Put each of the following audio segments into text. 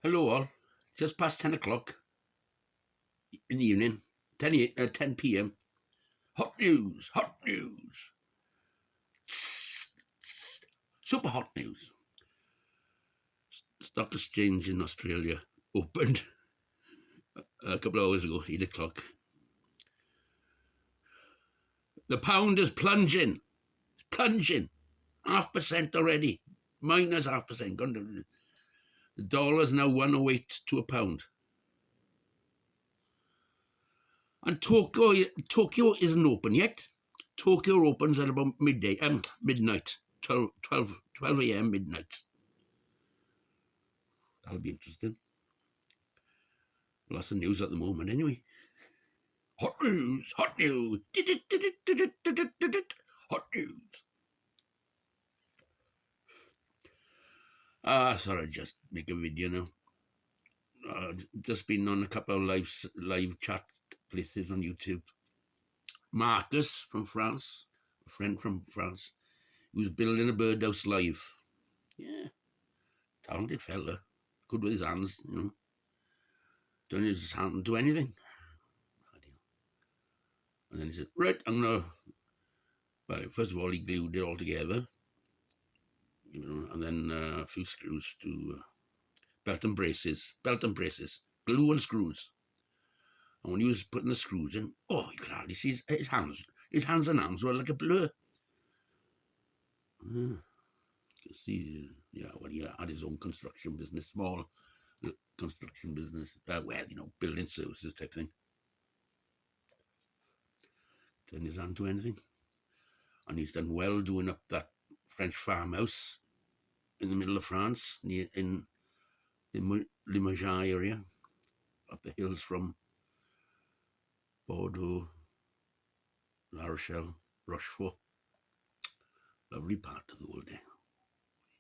Hello all, just past 10 o'clock in the evening, 10 p.m. Hot news, hot news. Super hot news. Stock exchange in Australia opened a couple of hours ago, 8 o'clock. The pound is plunging, it's plunging, 0.5% already, minus 0.5%. The dollar is now 108 to a pound. And Tokyo isn't open yet. Tokyo opens at about midnight, 12 a.m. midnight. That'll be interesting. Lots of news at the moment anyway. Hot news, hot news, hot news. I thought I'd just make a video now. Just been on a couple of live chat places on YouTube. Marcus from France, a friend from France, who's building a birdhouse live. Yeah, talented fella, good with his hands, you know. Don't use his hand to do anything. And then he said, right, I'm gonna. Well, first of all, he glued it all together, you know, and then a few screws to belt and braces, glue and screws. And when he was putting the screws in, you could hardly see his hands. His hands and arms were like a blur. You can see, he had his own construction business, small construction business. Building services type thing. Turn his hand to anything. And he's done well doing up that French farmhouse in the middle of France, in the Limoges area, up the hills from Bordeaux, La Rochelle, Rochefort. Lovely part of the world there.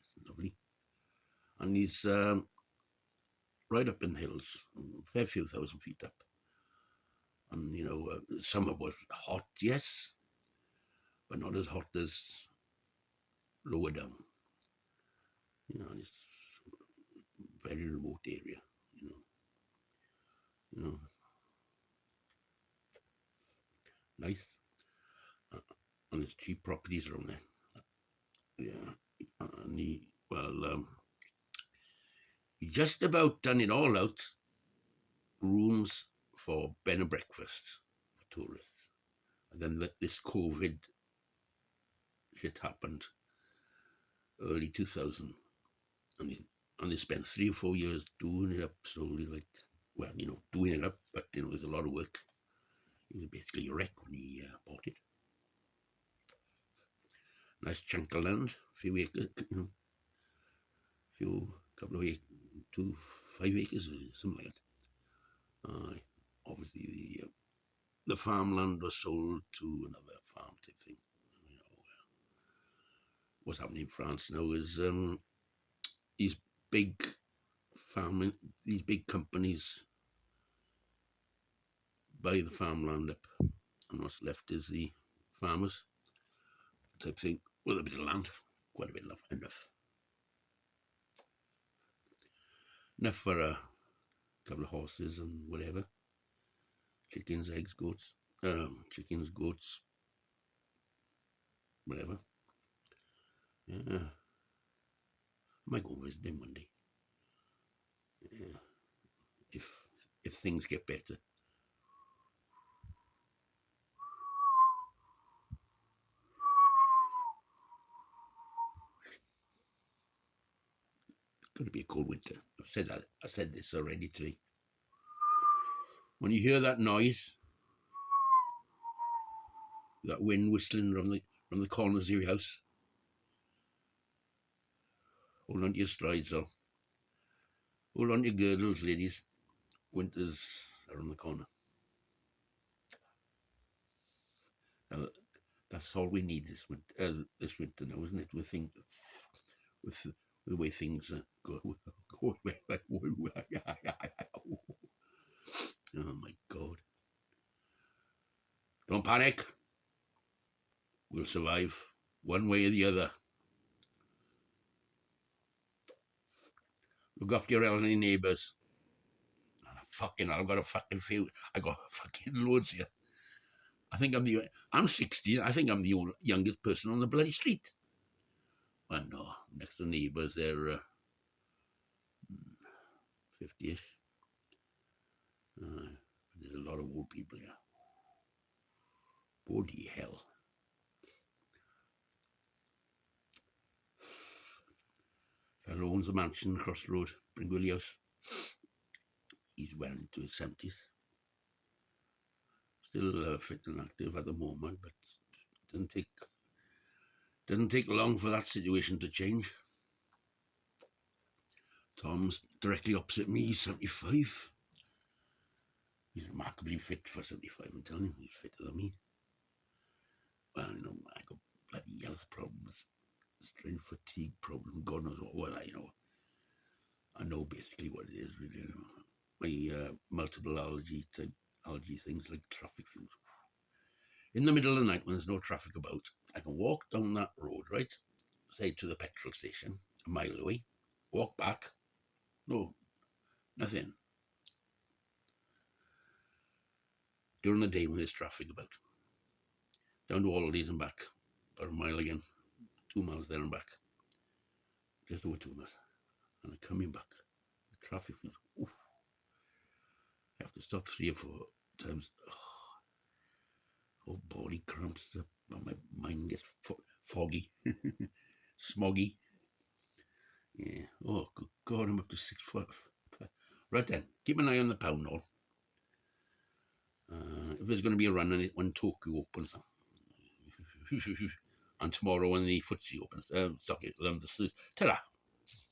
It's lovely. And he's right up in the hills, a fair few thousand feet up. And, summer was hot, yes, but not as hot as lower down. It's a very remote area, nice. And there's cheap properties around there. Yeah, and he just about done it all out. Rooms for bed and breakfast for tourists. And then this COVID shit happened early 2000. And they spent 3 or 4 years doing it up slowly, doing it up, but, it was a lot of work. It was basically a wreck when he bought it. Nice chunk of land, a few acres, couple of acres, 5 acres, something like that. Obviously, the farmland was sold to another farm type thing. What's happening in France now is these big companies buy the farmland up, and what's left is the farmers type thing with a bit of land, quite a bit enough for a couple of horses and whatever, chickens, eggs, goats, whatever. Yeah, I might go visit him one day. Yeah, if things get better. It's going to be a cold winter. I've said that. I said this already today. When you hear that noise, that wind whistling from the corners of your house, hold on to your strides, or hold on to your girdles, ladies. Winter's around the corner. That's all we need this winter now, isn't it? With the way things go. Oh my God! Don't panic. We'll survive one way or the other. Look after your elderly neighbours. Fucking hell, I've got a fucking few. I got fucking loads here. I'm 60. I think I'm the youngest person on the bloody street. Well, no, next door neighbours, they're 50-ish. There's a lot of old people here. Bloody hell. Fellow owns a mansion across the road, Bringwilly House. He's well into his 70s. Still fit and active at the moment, but it doesn't take long for that situation to change. Tom's directly opposite me. He's 75. He's remarkably fit for 75, I'm telling you. He's fitter than me. Well, you know, I got bloody health problems, strange fatigue problem, God knows what. Well, I know basically what it is, really. My multiple allergy things like traffic fumes. In the middle of the night when there's no traffic about, I can walk down that road, right, say to the petrol station, a mile away, walk back, no, nothing. During the day when there's traffic about, down to Aldi's and back, about a mile again, 2 miles there and back, just over 2 miles, and I'm coming back, the traffic fumes, oof. I have to stop 3 or 4 times. Oh, body cramps, my mind gets foggy, smoggy. Yeah. Oh, good God, I'm up to 6 foot. Right then, keep an eye on the pound all. If there's going to be a run on it when Tokyo opens, and tomorrow when the footsie opens, London. Ta-da!